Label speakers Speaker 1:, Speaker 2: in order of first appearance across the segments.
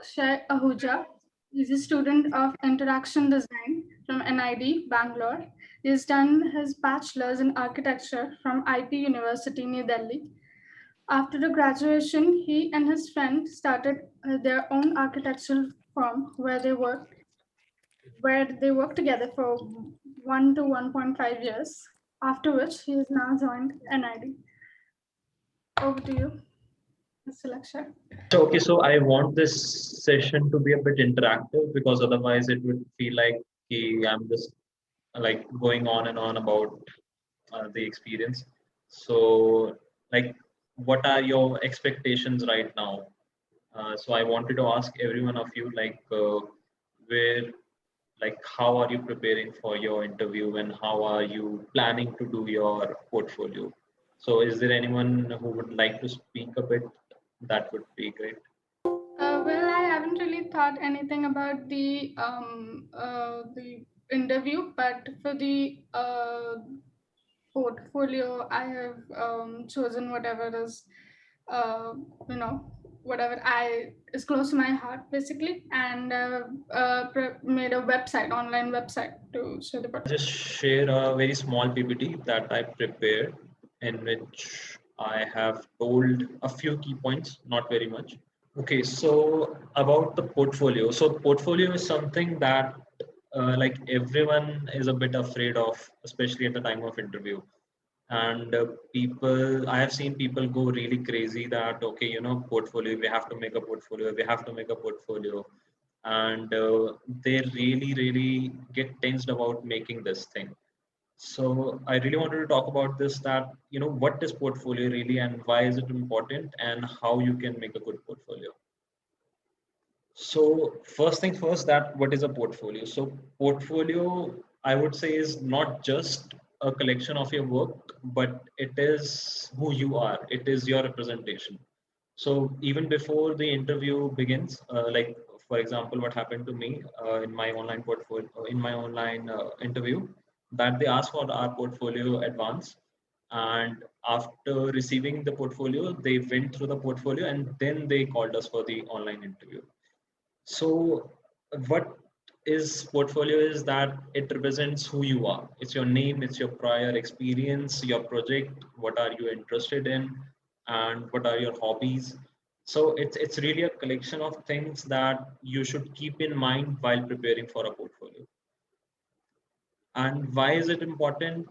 Speaker 1: Lakshay Ahooja. He's a student of Interaction Design from NID, Bangalore. He's done his bachelor's in architecture from IP University, New Delhi. After the graduation, he and his friend started their own architectural firm where they worked together for 1 to 1.5 years. After which he has now joined NID. Over to you, Mr. Lakshay.
Speaker 2: So I want this session to be a bit interactive because otherwise it would feel like I'm just like going on and on about the experience. So, like, what are your expectations right now? So I wanted to ask every one of you, where, how are you preparing for your interview and how are you planning to do your portfolio? So, is there anyone who would like to speak a bit? That would be great.
Speaker 1: Well, I haven't really thought anything about the interview, but for the portfolio, I have chosen whatever is, uh, you know, whatever I is close to my heart, basically, and made a website, online website to show the portfolio.
Speaker 2: Just share a very small PPT that I prepared in which I have told a few key points, not very much. Okay, so about the portfolio. So portfolio is something that everyone is a bit afraid of, especially at the time of interview. And I have seen people go really crazy that, okay, portfolio, we have to make a portfolio, we have to make a portfolio. And they really, really get tensed about making this thing. So I really wanted to talk about this that, what is portfolio really and why is it important and how you can make a good portfolio. So first thing first, that what is a portfolio? So portfolio, I would say, is not just a collection of your work, but it is who you are. It is your representation. So even before the interview begins, for example, what happened to me in my online portfolio, in my online interview, that they asked for our portfolio advance, and after receiving the portfolio, they went through the portfolio and then they called us for the online interview. So what is portfolio is that it represents who you are. It's your name, it's your prior experience, your project, what are you interested in, and what are your hobbies. So it's really a collection of things that you should keep in mind while preparing for a portfolio. And why is it important?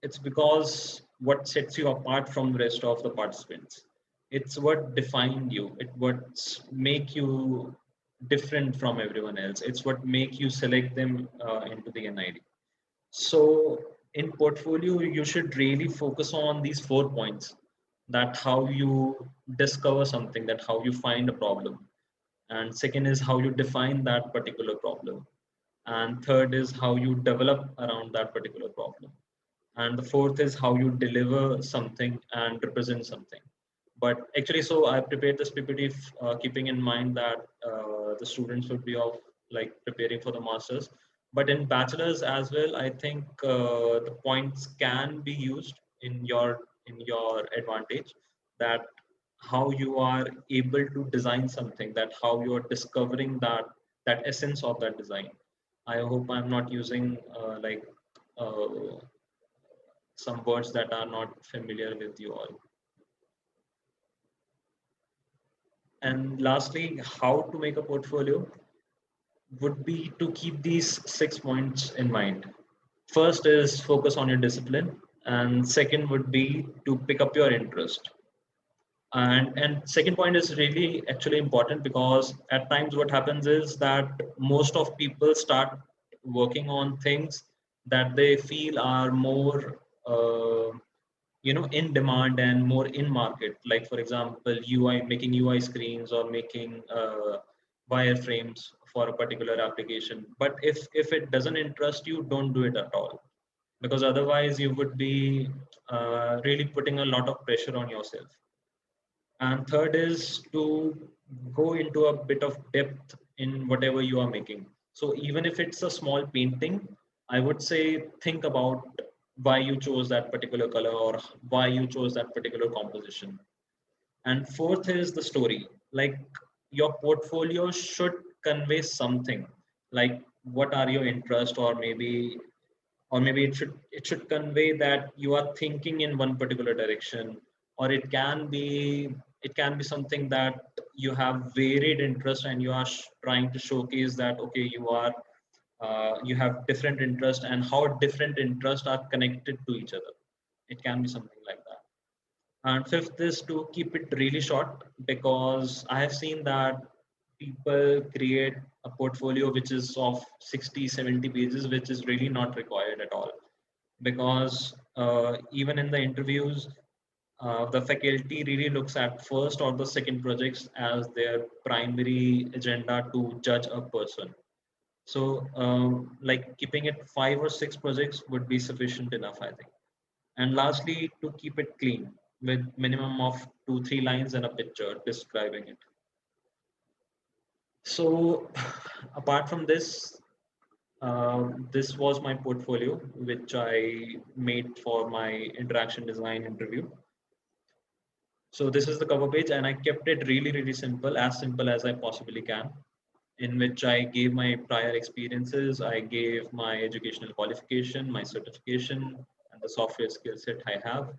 Speaker 2: It's because what sets you apart from the rest of the participants. It's what defined you. It what make you different from everyone else. It's what make you select them into the NID. So in portfolio, you should really focus on these 4 points: that how you discover something, that how you find a problem, and second is how you define that particular problem, and third is how you develop around that particular problem, and the fourth is how you deliver something and represent something. But actually, so I prepared this PPT keeping in mind that the students would be of like preparing for the masters, but in bachelor's as well, I think the points can be used in your advantage, that how you are able to design something, that how you are discovering that essence of that design. I hope I'm not using uh, some words that are not familiar with you all. And lastly, how to make a portfolio would be to keep these 6 points in mind. First is focus on your discipline, and second would be to pick up your interest. And second point is really actually important because at times what happens is that most of people start working on things that they feel are more in demand and more in market, like for example UI, making UI screens or making wireframes for a particular application. But if it doesn't interest you, don't do it at all, because otherwise you would be really putting a lot of pressure on yourself. And third is to go into a bit of depth in whatever you are making. So even if it's a small painting, I would say think about why you chose that particular color or why you chose that particular composition. And fourth is the story. Like your portfolio should convey something, like what are your interests, or maybe it should convey that you are thinking in one particular direction, or it can be something that you have varied interest and you are trying to showcase that okay, you have different interests and how different interests are connected to each other. It can be something like that. And fifth is to keep it really short, because I have seen that people create a portfolio which is of 60, 70 pages, which is really not required at all. Because even in the interviews, the faculty really looks at first or the second projects as their primary agenda to judge a person. So, like keeping it 5 or 6 projects would be sufficient enough, I think. And lastly, to keep it clean with minimum of 2, 3 lines and a picture describing it. So, apart from this, this was my portfolio, which I made for my interaction design interview. So this is the cover page, and I kept it really, really simple as I possibly can, in which I gave my prior experiences, I gave my educational qualification, my certification, and the software skill set I have.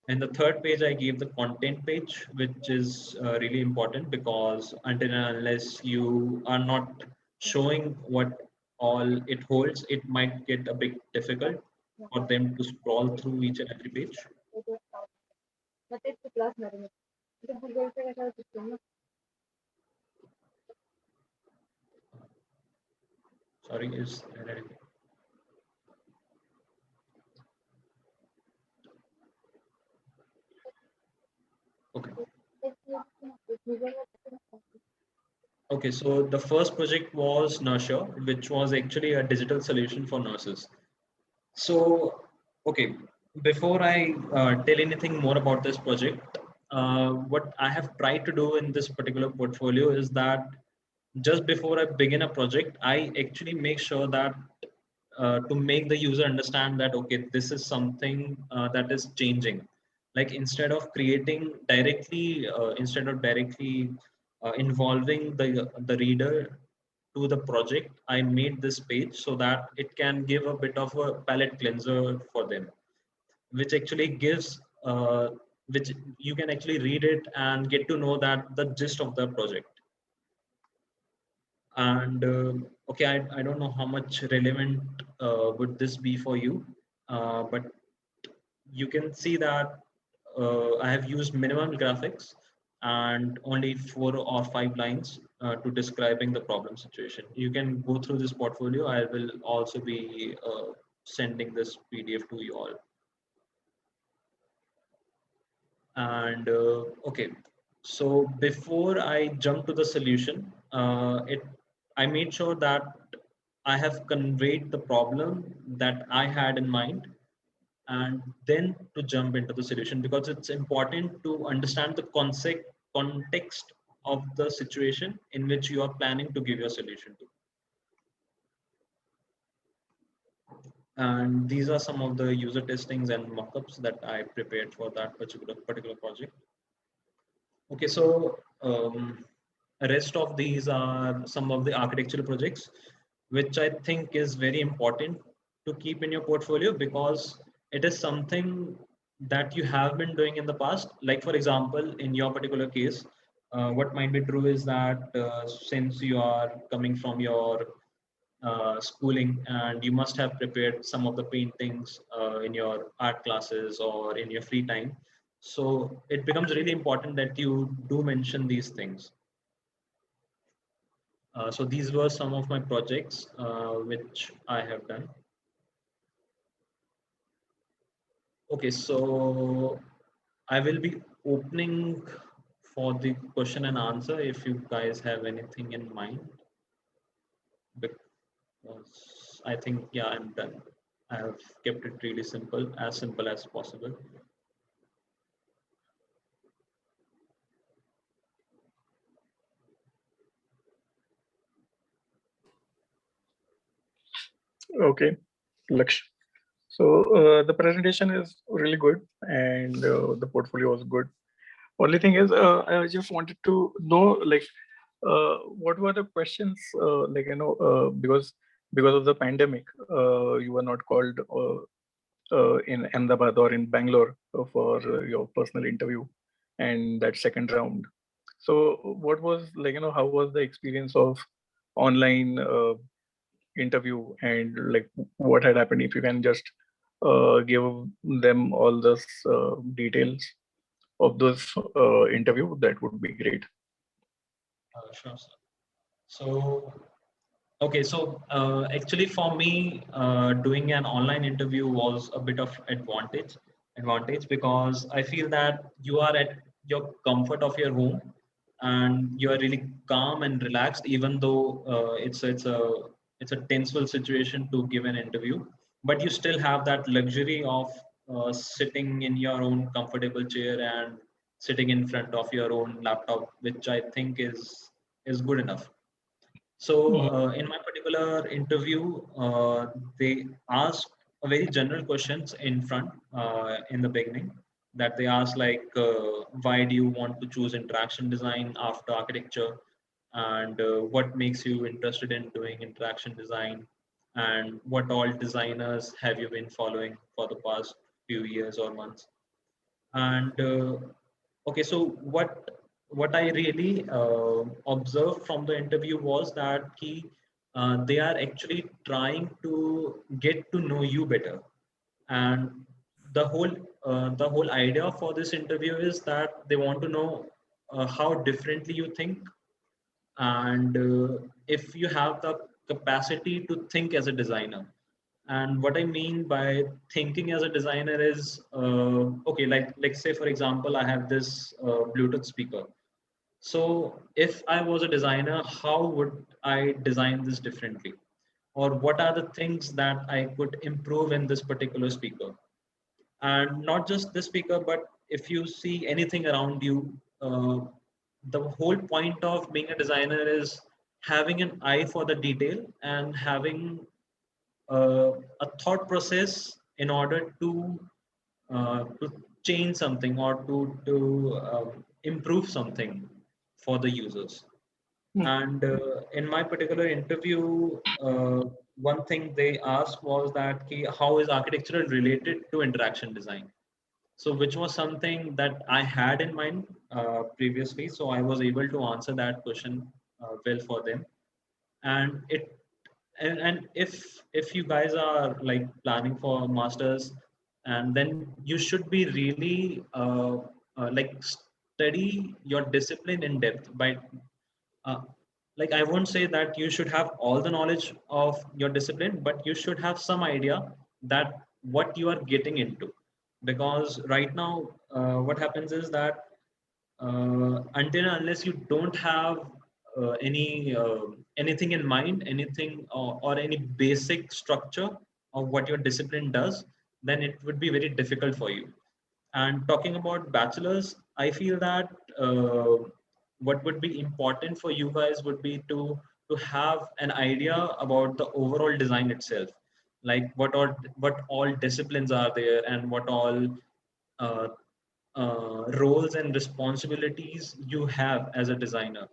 Speaker 2: And the third page, I gave the content page, which is really important, because until and unless you are not showing what all it holds, it might get a bit difficult for them to scroll through each and every page. Sorry, is there anything? Okay. Okay, so the first project was Nurture, which was actually a digital solution for nurses. So, okay, before I tell anything more about this project, what I have tried to do in this particular portfolio is that just before I begin a project, I actually make sure that to make the user understand that okay, this is something that is changing. Like instead of directly involving the reader to the project, I made this page so that it can give a bit of a palette cleanser for them, which actually gives which you can actually read it and get to know that the gist of the project. And okay, I don't know how much relevant would this be for you, but you can see that I have used minimal graphics and only 4 or 5 lines to describing the problem situation. You can go through this portfolio. I will also be sending this PDF to you all. And okay, so before I jump to the solution, I made sure that I have conveyed the problem that I had in mind, and then to jump into the solution, because it's important to understand the context of the situation in which you are planning to give your solution to. And these are some of the user testings and mockups that I prepared for that particular project. Okay, so rest of these are some of the architectural projects, which I think is very important to keep in your portfolio, because it is something that you have been doing in the past. Like for example, in your particular case, what might be true is that since you are coming from your schooling, and you must have prepared some of the paintings in your art classes or in your free time. So it becomes really important that you do mention these things. So these were some of my projects which I have done. Okay, so I will be opening for the question and answer if you guys have anything in mind. Because I think, yeah, I'm done. I have kept it really simple as possible.
Speaker 3: Okay, Laksh. So the presentation is really good, and the portfolio was good. Only thing is, I just wanted to know, like, what were the questions, like, because of the pandemic, you were not called in Ahmedabad or in Bangalore for your personal interview and that second round. So what was, like, how was the experience of online interview, and like what had happened? If you can just give them all those details of those interview, that would be great.
Speaker 2: Sure, sir. So, okay, so actually for me, doing an online interview was a bit of advantage because I feel that you are at your comfort of your home and you are really calm and relaxed, even though it's a tenseful situation to give an interview, but you still have that luxury of sitting in your own comfortable chair and sitting in front of your own laptop, which I think is good enough. So,
Speaker 3: Mm.
Speaker 2: in my particular interview, they asked a very general questions in front in the beginning, that they asked like, why do you want to choose interaction design after architecture, and what makes you interested in doing interaction design, and what all designers have you been following for the past few years or months. And okay, so what I really observed from the interview was that they are actually trying to get to know you better, and the whole idea for this interview is that they want to know how differently you think, and if you have the capacity to think as a designer. And what I mean by thinking as a designer is, okay, like say for example, I have this Bluetooth speaker. So if I was a designer, how would I design this differently? Or what are the things that I could improve in this particular speaker? And not just this speaker, but if you see anything around you, the whole point of being a designer is having an eye for the detail and having a thought process in order to change something or to improve something for the users.
Speaker 3: Mm.
Speaker 2: And in my particular interview, one thing they asked was that how is architectural related to interaction design? So which was something that I had in mind previously. So I was able to answer that question well for them. And and if you guys are like planning for masters, and then you should be really like study your discipline in depth by uh, like I won't say that you should have all the knowledge of your discipline, but you should have some idea that what you are getting into. Because right now what happens is that until and unless you don't have anything in mind, anything or any basic structure of what your discipline does, then it would be very difficult for you. And talking about bachelors, I feel that what would be important for you guys would be to have an idea about the overall design itself, like what all disciplines are there and what all uh, roles and responsibilities you have as a designer.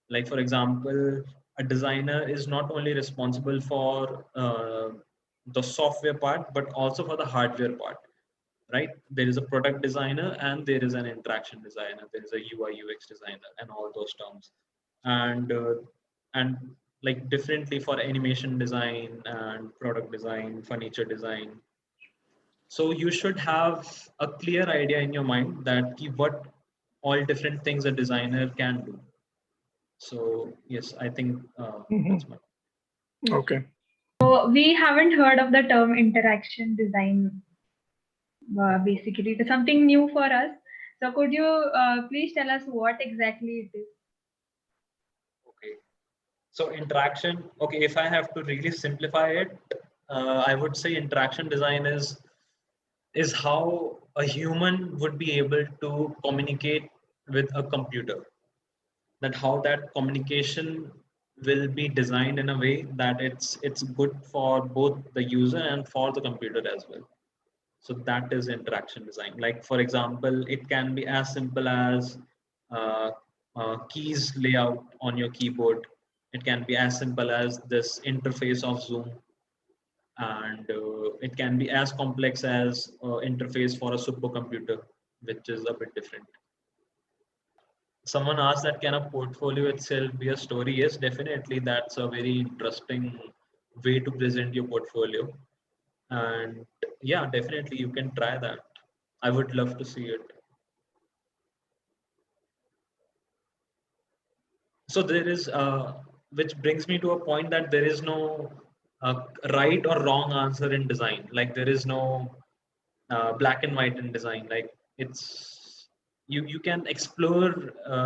Speaker 2: Like for example, a designer is not only responsible for the software part, but also for the hardware part, right? There is a product designer and there is an interaction designer. There is a UI UX designer and all those terms. And like differently for animation design and product design, furniture design. So you should have a clear idea in your mind that what all different things a designer can do. So yes, I think
Speaker 3: Mhm.
Speaker 2: that's my.
Speaker 3: Okay.
Speaker 4: So we haven't heard of the term interaction design. Basically, it is something new for us. So could you please tell us what exactly it is?
Speaker 2: Okay. So interaction. Okay, if I have to really simplify it, I would say interaction design is how a human would be able to communicate with a computer. That how that communication will be designed in a way that it's good for both the user and for the computer as well. So that is interaction design. Like for example, it can be as simple as keys layout on your keyboard. It can be as simple as this interface of Zoom, and it can be as complex as interface for a supercomputer, which is a bit different. Someone asked that can a portfolio itself be a story? Yes, definitely. That's a very interesting way to present your portfolio. And yeah, definitely you can try that. I would love to see it. So there is, which brings me to a point that there is no right or wrong answer in design. Like there is no black and white in design. Like it's you can explore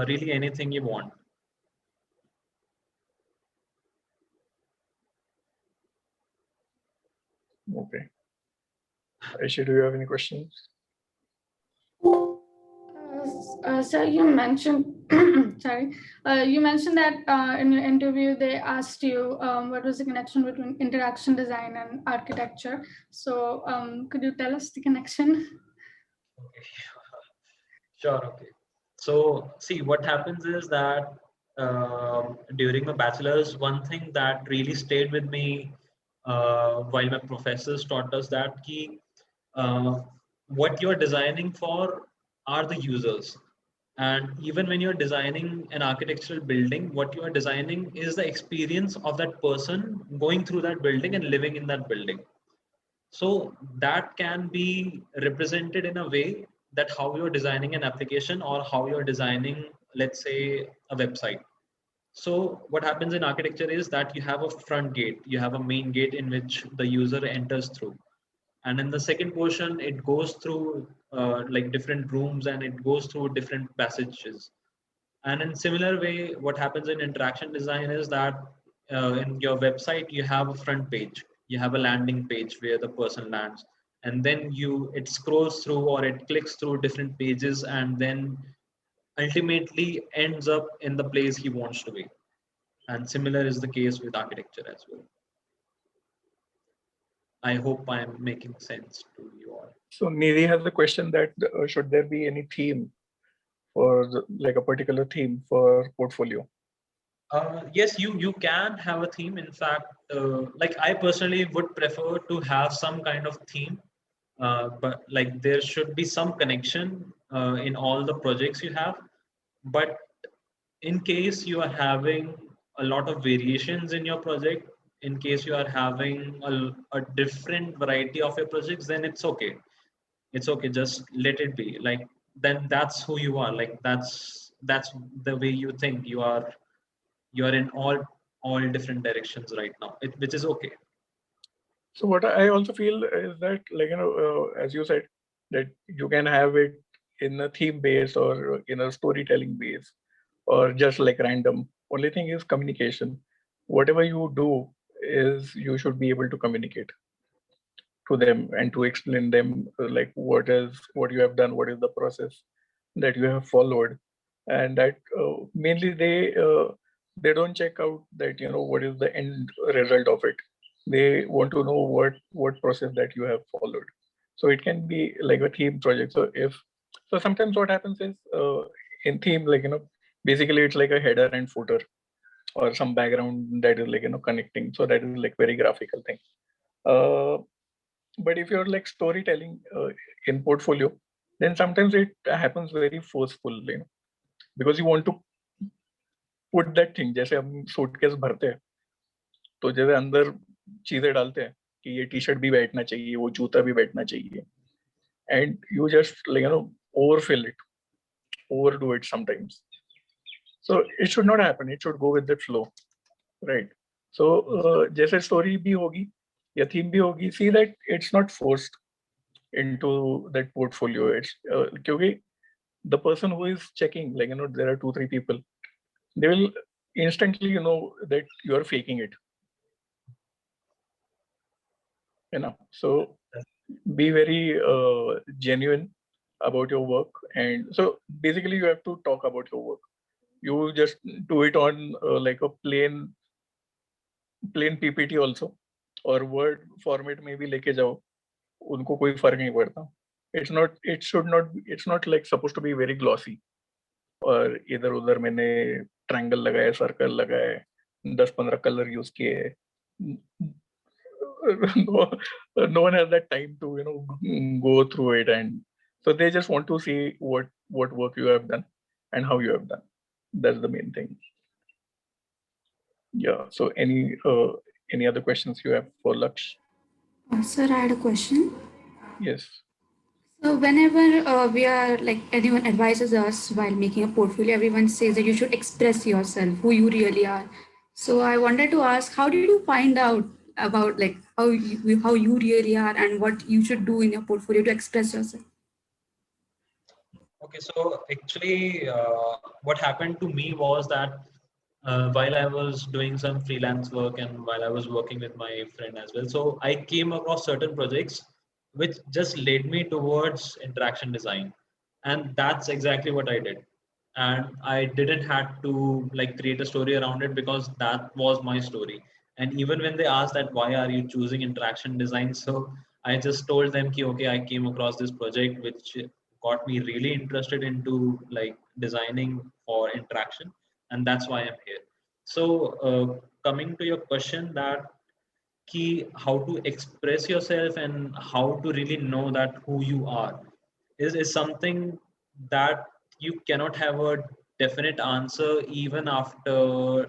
Speaker 2: really anything you want.
Speaker 3: Okay. Aishi, do you have any questions?
Speaker 1: So you mentioned, sorry, you mentioned that in your interview they asked you what was the connection between interaction design and architecture. So could you tell us the connection?
Speaker 2: Okay. Sure. Okay. So see, what happens is that during my bachelor's, one thing that really stayed with me while my professors taught us that uh, what you're designing for are the users. And even when you're designing an architectural building, what you are designing is the experience of that person going through that building and living in that building. So that can be represented in a way that how you're designing an application or how you're designing, let's say, a website. So what happens in architecture is that you have a front gate, you have a main gate in which the user enters through. And in the second portion, it goes through like different rooms and it goes through different passages. And in similar way, what happens in interaction design is that in your website, you have a front page, you have a landing page where the person lands, and then it scrolls through or it clicks through different pages and then ultimately ends up in the place he wants to be. And similar is the case with architecture as well. I hope I'm making sense to you all.
Speaker 3: So Nidhi has a question that should there be any theme for like a particular theme for portfolio?
Speaker 2: Yes, you can have a theme. In fact, like I personally would prefer to have some kind of theme, but like there should be some connection in all the projects you have. But in case you are having a lot of variations in your project, in case you are having a different variety of your projects, then it's okay. It's okay. Just let it be. Like then that's who you are. Like that's the way you think. You're in all different directions right now, which is okay.
Speaker 3: So what I also feel is that, like, as you said, that you can have it in a theme base or in a storytelling base or just like random. Only thing is communication. Whatever you do is you should be able to communicate to them and to explain them like what you have done, what is the process that you have followed, and that mainly they don't check out that what is the end result of it. They want to know what process that you have followed. So it can be like a theme project. So sometimes what happens is in theme, like basically it's like a header and footer or some background that is like connecting. So that is like very graphical thing. uh, but if you're like storytelling in portfolio, then sometimes it happens very forceful, because you want to put that thing. जैसे हम suitcase भरते हैं तो जैसे अंदर चीजें डालते हैं कि ये टी शर्ट भी बैठना चाहिए, वो जूता भी बैठना चाहिए, and you just overfill it, overdo it sometimes. So it should not happen. It should go with the flow, right? So जैसे story भी होगी या theme भी होगी, see that it's not forced into that portfolio. It's क्योंकि the person who is checking, there are 2-3 people, they will instantly that you are faking it, so be very genuine about your work. And so basically you have to talk about your work. You just do it on like a plain PPT also, or word format maybe लेके जाओ, उनको कोई फर्क नहीं पड़ता. It's not like supposed to be very glossy. और इधर उधर मैंने ट्रायंगल लगाया, सर्कल लगाए, 10-15 कलर यूज किए. No one has that time to go through it, and so they just want to see what work you have done and how you have done. That's the main thing. Yeah. So any other questions you have for Laksh?
Speaker 5: Sir, I had a question.
Speaker 3: Yes.
Speaker 5: So whenever we are like anyone advises us while making a portfolio, everyone says that you should express yourself, who you really are. So I wanted to ask, how did you find out about like how you really are and what you should do in your portfolio to express yourself?
Speaker 2: Okay, so actually, what happened to me was that while I was doing some freelance work and while I was working with my friend as well, so I came across certain projects which just led me towards interaction design, and that's exactly what I did. And I didn't have to like create a story around it because that was my story. And even when they asked that why are you choosing interaction design, so I just told them ki, okay, I came across this project which got me really interested into like designing for interaction, and that's why I'm here. So coming to your question that key how to express yourself and how to really know that who you are is something that you cannot have a definite answer even after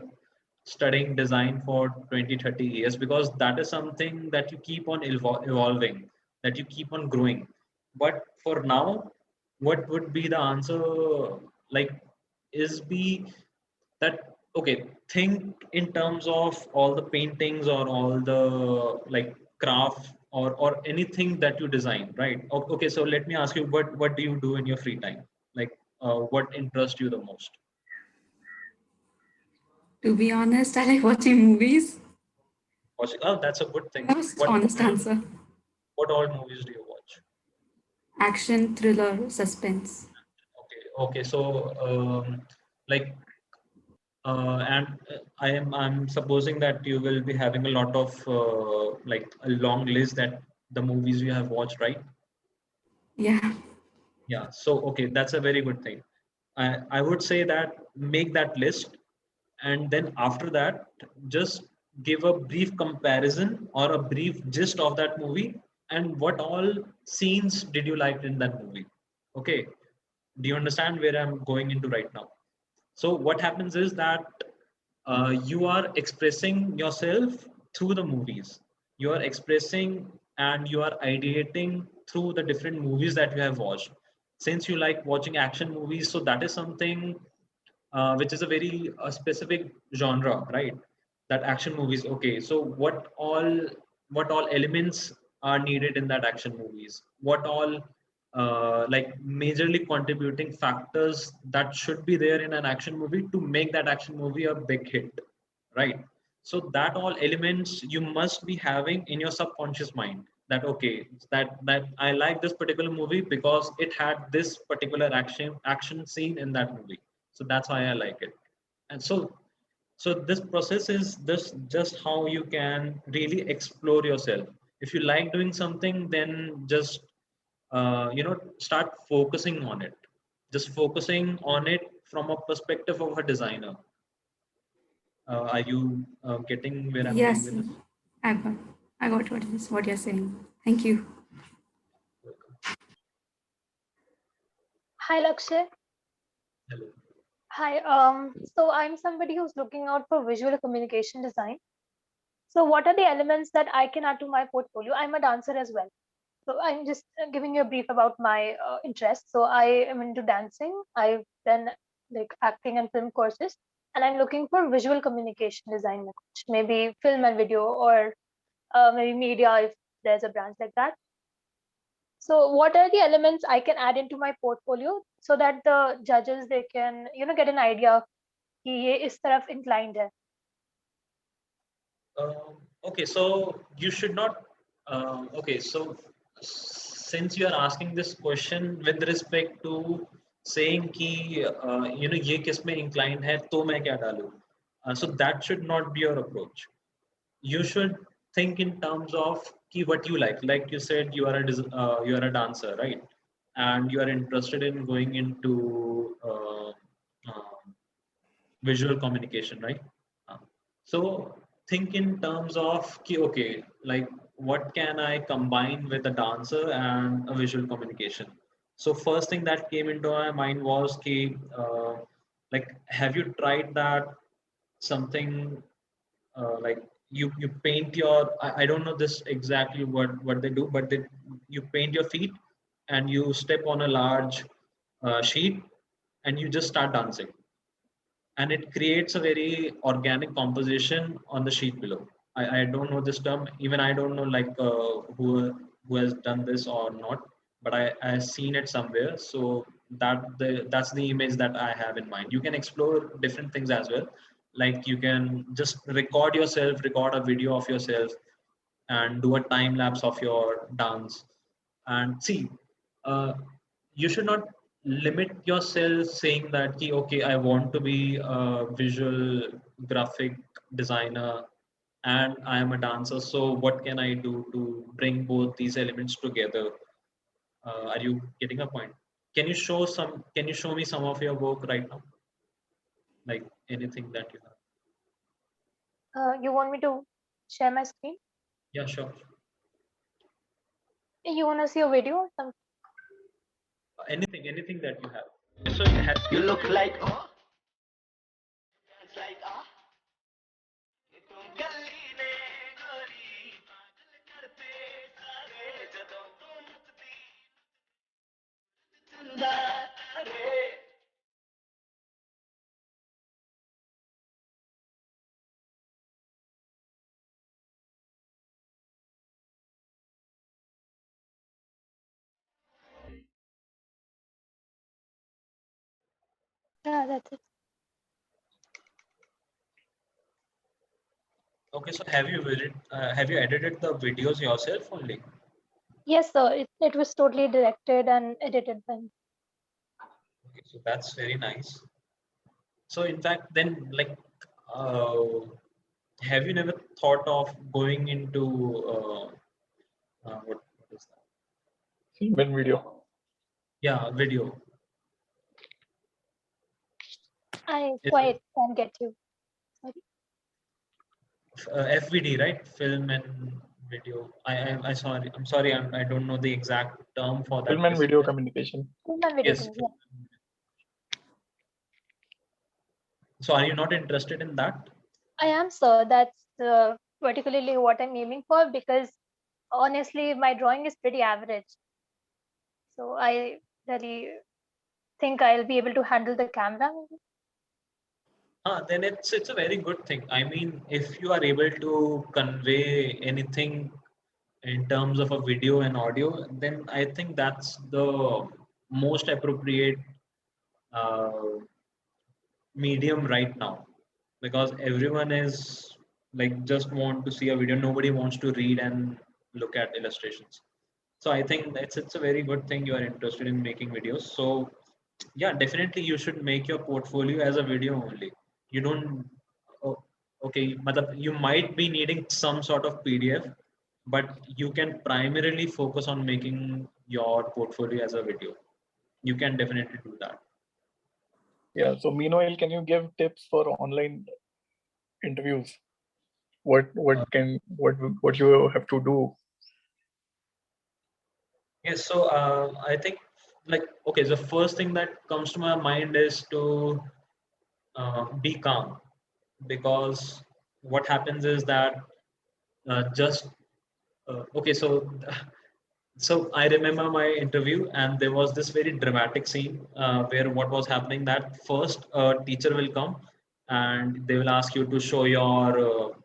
Speaker 2: studying design for 20-30 years, because that is something that you keep on evolving, that you keep on growing. But for now, what would be the answer, like, is be that okay, think in terms of all the paintings or all the like craft or anything that you design, right? Okay, so let me ask you, what do you do in your free time? Like what interests you the most?
Speaker 5: To be honest, I like watching movies.
Speaker 2: Watching, oh, that's a good thing.
Speaker 5: Most honest answer.
Speaker 2: What all movies do you watch?
Speaker 5: Action, thriller, suspense.
Speaker 2: Okay, so like and I'm supposing that you will be having a lot of like a long list that the movies you have watched, right?
Speaker 5: Yeah.
Speaker 2: Yeah. So okay, that's a very good thing. I would say that make that list, and then after that, just give a brief comparison or a brief gist of that movie and what all scenes did you like in that movie. Okay. Do you understand where I'm going into right now? So what happens is that you are expressing yourself through the movies. You are expressing and you are ideating through the different movies that you have watched. Since you like watching action movies, so that is something which is a very specific genre, right? That action movies. Okay, so what all elements are needed in that action movies? What all like majorly contributing factors that should be there in an action movie to make that action movie a big hit, right? So that all elements you must be having in your subconscious mind, that okay, that I like this particular movie because it had this particular action scene in that movie, so that's why I like it. And so this process is this just how you can really explore yourself. If you like doing something, then just start focusing on it, just focusing on it from a perspective of a designer. Are you getting where I'm going
Speaker 5: Yes,
Speaker 2: with this?
Speaker 5: I got I got what you're saying. Thank you.
Speaker 6: Hi, Lakshay.
Speaker 2: Hello.
Speaker 6: Hi. So I'm somebody who's looking out for visual communication design. So what are the elements that I can add to my portfolio? I'm a dancer as well. So I'm just giving you a brief about my interests. So I am into dancing. I've done like acting and film courses, and I'm looking for visual communication design, maybe film and video, or maybe media if there's a branch like that. So what are the elements I can add into my portfolio so that the judges, they can get an idea कि ये इस तरफ inclined है.
Speaker 2: Okay, so you should not. Okay, so since you are asking this question with respect to saying कि ये किस में inclined है तो मैं क्या डालूं, so that should not be your approach. You should think in terms of key what you like you said you are you are a dancer, right? And you are interested in going into visual communication, right? Uh, so think in terms of okay, like what can I combine with a dancer and a visual communication? So first thing that came into my mind was like have you tried that something like you paint your I don't know this exactly what they do, but you paint your feet and you step on a large sheet and you just start dancing, and it creates a very organic composition on the sheet below. I don't know this term, even I don't know like who has done this or not, but I seen it somewhere. So that's the image that I have in mind. You can explore different things as well, like you can just record yourself, record a video of yourself, and do a time lapse of your dance. And see, uh, you should not limit yourself saying that okay, I want to be a visual graphic designer and I am a dancer, so what can I do to bring both these elements together? Are you getting a point? Can you show me some of your work right now, like anything that you have?
Speaker 6: You want me to share my screen?
Speaker 2: Yeah, sure.
Speaker 6: You want to see a video or something?
Speaker 2: Anything that you have.
Speaker 7: You look like oh, dance like ah. ये तुम गली ने गोरी पागल करते सारे जदों तू नचती चंदा रे
Speaker 6: Yeah, that's it.
Speaker 2: Okay, so have you edited the videos yourself only?
Speaker 6: Yes, sir. It was totally directed and edited by me.
Speaker 2: Okay, so that's very nice. So in fact, then like, uh, have you never thought of going into what is that?
Speaker 3: Film and video.
Speaker 2: Yeah, video.
Speaker 6: I
Speaker 2: Is it
Speaker 6: quite can get you. Sorry.
Speaker 2: FVD, right? Film and video. I sorry. I'm sorry. I don't know the exact term for that
Speaker 3: Film and video
Speaker 2: discipline.
Speaker 3: communication.
Speaker 6: Film and video.
Speaker 2: Yes.
Speaker 6: Thing, yeah.
Speaker 2: So are you not interested in that?
Speaker 6: I am, sir. That's particularly what I'm aiming for because honestly, my drawing is pretty average. So I really think I'll be able to handle the camera.
Speaker 2: Then it's a very good thing. I mean, if you are able to convey anything in terms of a video and audio, then I think that's the most appropriate uh, medium right now, because everyone is like just want to see a video. Nobody wants to read and look at illustrations. So I think it's a very good thing you are interested in making videos. So yeah, definitely you should make your portfolio as a video only. You don't oh, okay, you might be needing some sort of PDF, but you can primarily focus on making your portfolio as a video. You can definitely do that.
Speaker 3: Yeah. So meanwhile, can you give tips for online interviews? What you have to do?
Speaker 2: Yes, so I think like okay, the first thing that comes to my mind is to be calm, because what happens is that just okay, so so I remember my interview, and there was this very dramatic scene where what was happening that first teacher will come and they will ask you to show your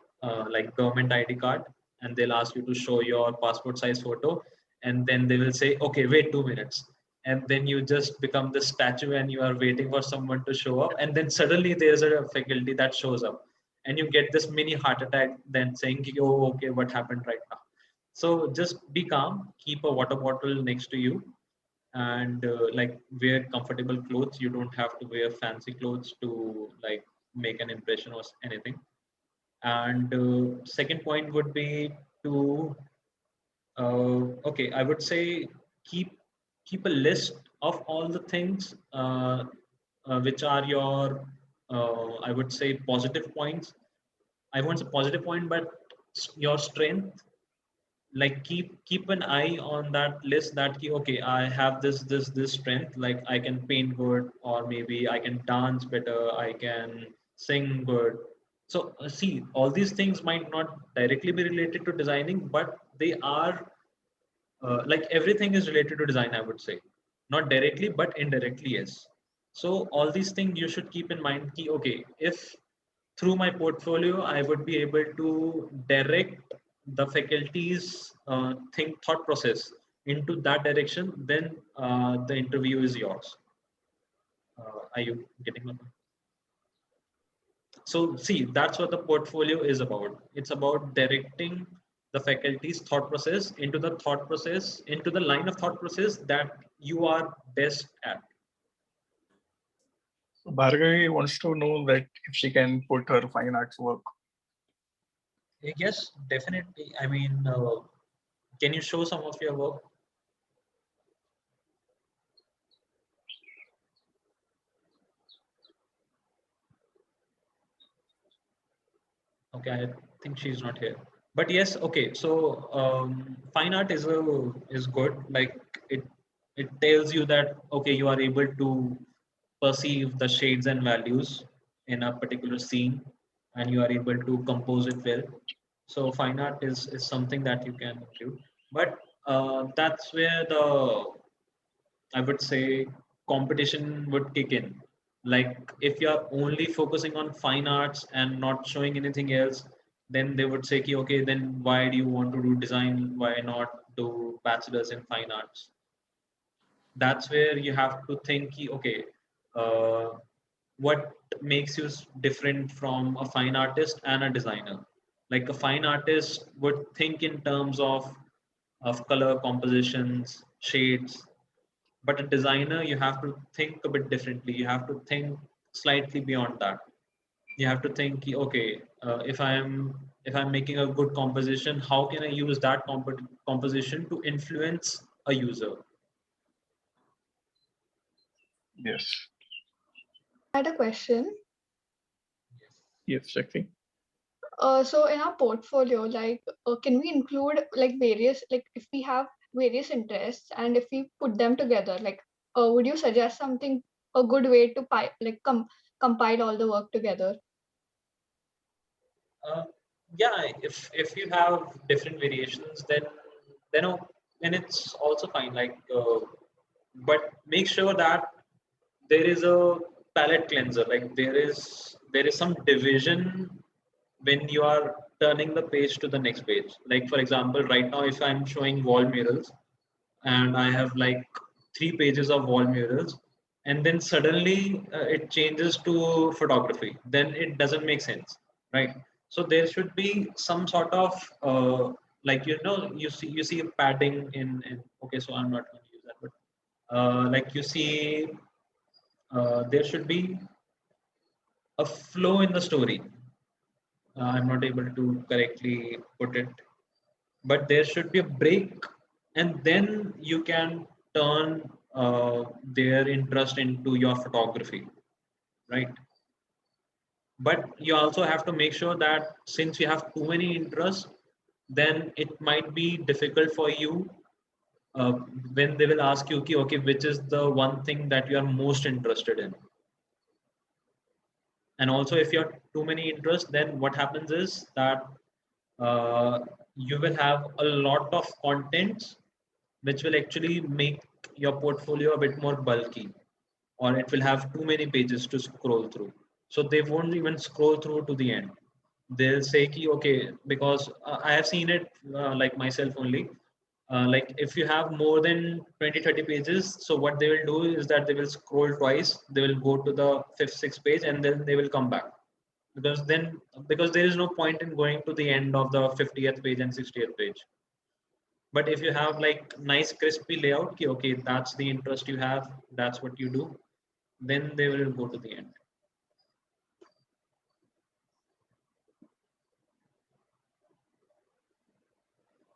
Speaker 2: like government ID card, and they'll ask you to show your passport size photo, and then they will say, okay, wait 2 minutes. And then you just become the statue and you are waiting for someone to show up. And then suddenly there's a faculty that shows up, and you get this mini heart attack, then saying, oh, okay, what happened right now? So just be calm, keep a water bottle next to you, and like wear comfortable clothes. You don't have to wear fancy clothes to like make an impression or anything. And second point would be to Okay, I would say keep a list of all the things which are your I would say positive points. I won't say positive point, but your strength. Like keep an eye on that list that okay, I have this strength. Like I can paint good, or maybe I can dance better. I can sing good. So see, all these things might not directly be related to designing, but they are like everything is related to design, I would say, not directly but indirectly, yes. So all these things you should keep in mind ki, okay, if through my portfolio I would be able to direct the faculty's thought process into that direction, then the interview is yours. Are you getting my point? So see, that's what the portfolio is about. It's about directing the faculty's thought process into the thought process, into the line of thought process that you are best at.
Speaker 3: So Bhargavi wants to know that if she can put her fine arts work.
Speaker 2: Yes, definitely. I mean, can you show some of your work? Okay, I think she's not here. But yes, okay. So fine art is good. Like it it tells you that okay, you are able to perceive the shades and values in a particular scene, and you are able to compose it well. So fine art is something that you can do. But that's where the I would say competition would kick in. Like if you're only focusing on fine arts and not showing anything else, then they would say, ki, okay, then why do you want to do design? Why not do bachelor's in fine arts? That's where you have to think, ki, okay, uh, what makes you different from a fine artist and a designer? Like a fine artist would think in terms of color compositions, shades, but a designer you have to think a bit differently. You have to think slightly beyond that. You have to think okay, if I'm making a good composition, how can I use that composition to influence a user?
Speaker 3: Yes.
Speaker 8: I had a question.
Speaker 3: Yes, Shakti.
Speaker 8: So in our portfolio, like, can we include like various, like if we have various interests and if we put them together, like, would you suggest something, a good way to compile all the work together?
Speaker 2: uh, yeah, if you have different variations, then then it's also fine. Like but make sure that there is a palette cleanser. Like there is some division when you are turning the page to the next page. Like for example, right now if I'm showing wall murals and I have like 3 pages of wall murals, and then suddenly it changes to photography, then it doesn't make sense, right? So there should be some sort of like you see a padding in okay, so I'm not going to use that, but like you see there should be a flow in the story. I'm not able to correctly put it, but there should be a break, and then you can turn their interest into your photography, right? But you also have to make sure that since you have too many interests, then it might be difficult for you uh, when they will ask you, okay, okay, which is the one thing that you are most interested in. And also if you have too many interests, then what happens is that uh, you will have a lot of contents which will actually make your portfolio a bit more bulky, or it will have too many pages to scroll through, so they won't even scroll through to the end. They'll say ki, okay, because I have seen it like myself only, like if you have more than 20-30 pages, so what they will do is that they will scroll twice, they will go to the fifth sixth page, and then they will come back, because there is no point in going to the end of the 50th page and 60th page. But if you have like nice crispy layout, ki, okay, that's the interest you have, that's what you do, then they will go to the end.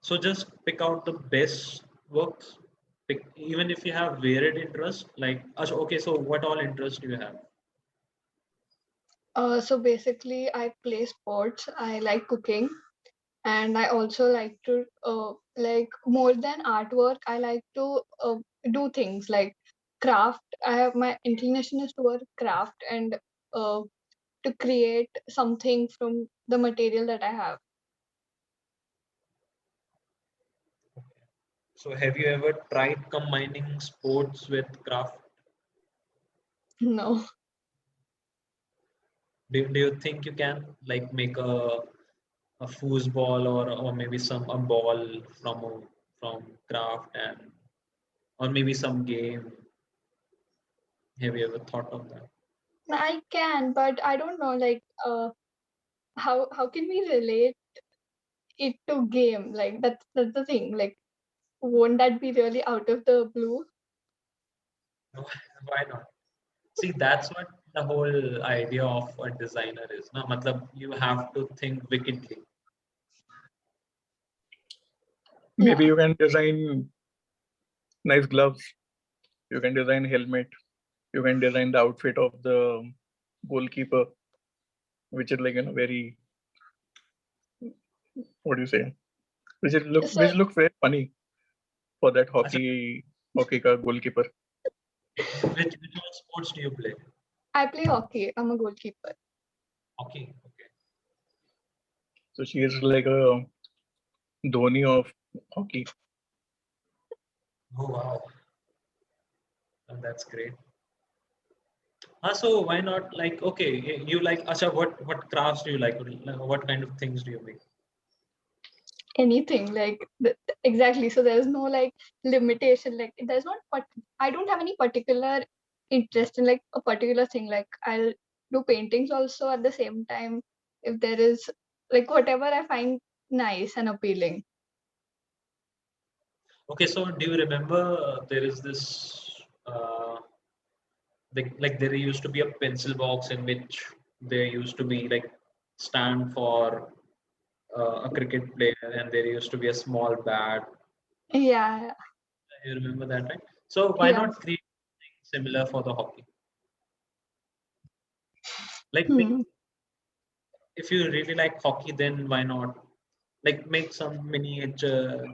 Speaker 2: So just pick out the best works. Even if you have varied interest, like okay, so what all interest do you have?
Speaker 8: So basically, I play sports. I like cooking, and I also like to like more than artwork. I like to do things like craft. I have my inclination is toward craft and uh, to create something from the material that I have.
Speaker 2: So have you ever tried combining sports with craft?
Speaker 8: No.
Speaker 2: Do you think you can like make a foosball or maybe some a ball from craft and or maybe some game? Have you ever thought of that?
Speaker 8: I can, but I don't know, like, how can we relate it to game? Like, that's the thing. Like, won't that be really out of the blue?
Speaker 2: Why not? See, that's what the whole idea of a designer is. No, matlab, you have to think wickedly.
Speaker 3: Maybe
Speaker 8: Yeah.
Speaker 3: you can design nice gloves. You can design helmet. You can design the outfit of the goalkeeper, which is like very, what do you say?
Speaker 8: So
Speaker 3: Which looks very funny for that
Speaker 2: Acha,
Speaker 3: hockey ka goalkeeper.
Speaker 2: which all sports do you play?
Speaker 8: I play hockey. I'm a goalkeeper.
Speaker 2: Hockey. Okay.
Speaker 3: So she is like a Dhoni of hockey.
Speaker 2: Oh wow, well, that's great. So why not like okay, you like Acha, what crafts do you like? What kind of things do you make?
Speaker 8: Anything like exactly. So there's no like limitation. Like there's not. But I don't have any particular interest in like a particular thing. Like I'll do paintings also at the same time if there is like whatever I find nice and appealing.
Speaker 2: Okay, so do you remember there is this like there used to be a pencil box in which there used to be like stand for a cricket player and there used to be a small bat.
Speaker 8: Yeah.
Speaker 2: You remember that, right? So why
Speaker 8: Yeah.
Speaker 2: not create something similar for the hockey? Like
Speaker 8: Hmm.
Speaker 2: if you really like hockey, then why not like make some miniature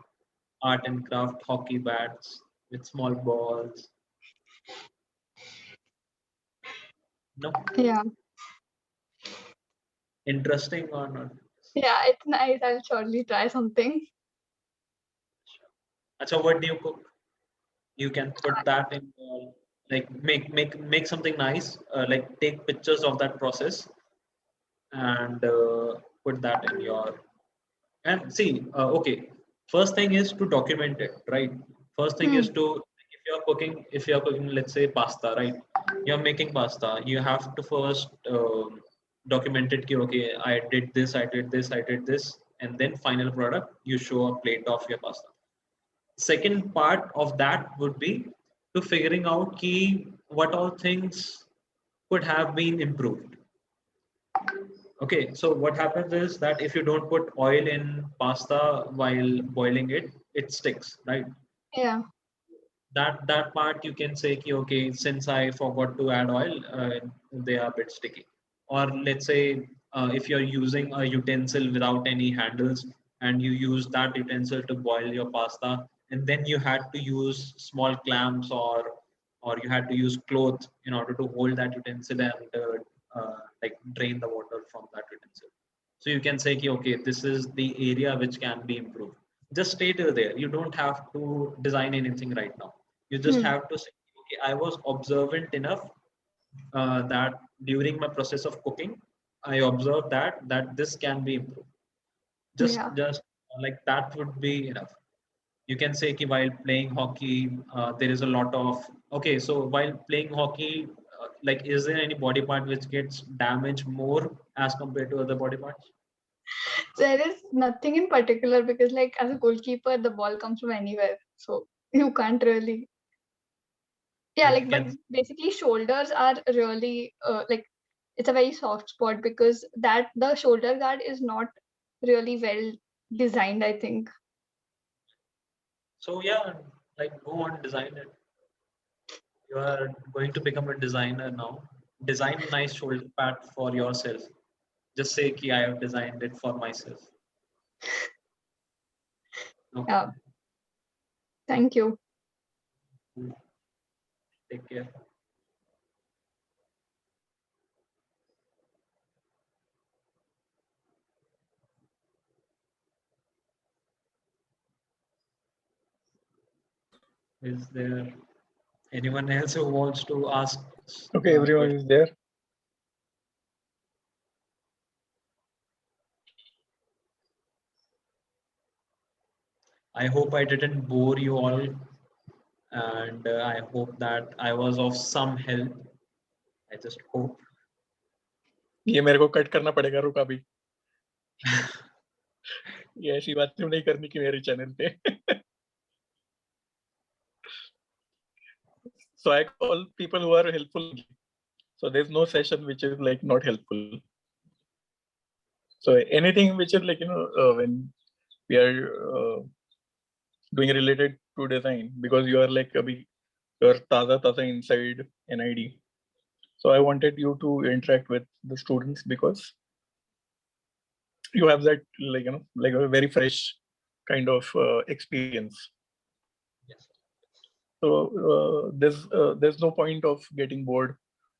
Speaker 2: art and craft hockey bats with small balls? No,
Speaker 8: Yeah.
Speaker 2: interesting or not?
Speaker 8: Yeah. It's nice. I'll surely try something.
Speaker 2: So what do you cook? You can put that in like make something nice. Like take pictures of that process and put that in your and see. Okay, first thing is to document it, right? First thing is
Speaker 8: Hmm.
Speaker 2: to if you're cooking, let's say pasta, right? You're making pasta. You have to first document it. Ki, okay, I did this, I did this, I did this, and then final product. You show a plate of your pasta. Second part of that would be to figuring out key what all things could have been improved. Okay, so what happens is that if you don't put oil in pasta while boiling it, it sticks, right?
Speaker 8: Yeah.
Speaker 2: That part you can say ki, okay, since I forgot to add oil, they are a bit sticky. Or let's say if you're using a utensil without any handles and you use that utensil to boil your pasta and then you had to use small clamps or you had to use cloth in order to hold that utensil and like drain the water from that utensil. So you can say ki, okay, this is the area which can be improved. Just stay till there. You don't have to design anything right now. You just
Speaker 8: Hmm.
Speaker 2: have to say, okay, I was observant enough that during my process of cooking, I observed that this can be improved.
Speaker 8: Yeah.
Speaker 2: Just like that would be enough. You can say ki while playing hockey, there is a lot of okay. So while playing hockey, like is there any body part which gets damaged more as compared to other body parts?
Speaker 8: There is nothing in particular because, like, as a goalkeeper, the ball comes from anywhere, so you can't really. Yeah,
Speaker 2: But you
Speaker 8: like, but
Speaker 2: can
Speaker 8: basically, shoulders are really like it's a very soft spot because that the shoulder guard is not really well designed, I think.
Speaker 2: So yeah, like go on, design it. You are going to become a designer now. Design a nice shoulder pad for yourself. Just say ki I have designed it for myself. Okay.
Speaker 8: Yeah. Thank you.
Speaker 2: Take care. Is there anyone else who wants to ask?
Speaker 3: Okay, everyone is there.
Speaker 2: I hope I didn't bore you all, and I hope that I was of some help. I just hope.
Speaker 3: ये मेरे को cut करना पड़ेगा, रुक अभी। ये ऐसी बात क्यों नहीं करनी कि मेरे चैनल पे। So I call people who are helpful. So there's no session which is like not helpful. So anything which is like, you know, when we are doing related to design, because you are like you're taza inside NID. So I wanted you to interact with the students because you have that, like, you know, like a very fresh kind of experience.
Speaker 2: Yes.
Speaker 3: So there's no point of getting bored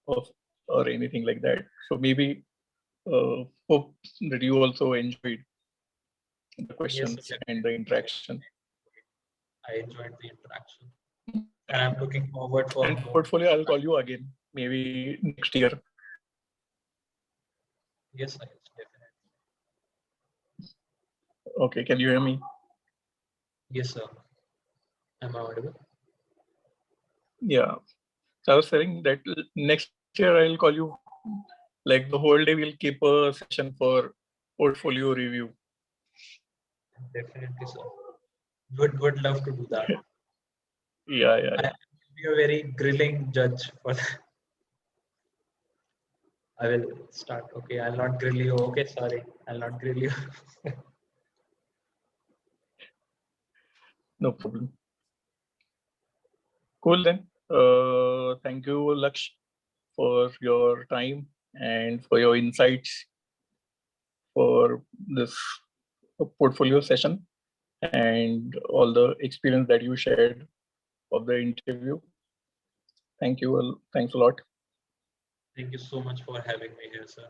Speaker 3: of or anything like that. So maybe hope that you also enjoyed the questions
Speaker 2: Yes,
Speaker 3: and the interaction.
Speaker 2: I enjoyed the interaction, and I'm looking forward for
Speaker 3: And
Speaker 2: more.
Speaker 3: portfolio, I'll call you again, maybe next year.
Speaker 2: Yes, definitely.
Speaker 3: Okay, can you hear me?
Speaker 2: Yes, sir. Am I audible?
Speaker 3: Yeah. So I was saying that next year I'll call you, like the whole day we'll keep a session for portfolio review.
Speaker 2: Definitely, sir. Would love to do that.
Speaker 3: Yeah.
Speaker 2: I will be a very grilling judge for that. I will start. Okay, I'll not grill you. Okay, sorry, I'll not grill you.
Speaker 3: No problem. Cool then. Thank you, Laksh, for your time and for your insights for this portfolio session and all the experience that you shared of the interview. Thank you. Thanks a lot.
Speaker 2: Thank you so much for having me here, sir.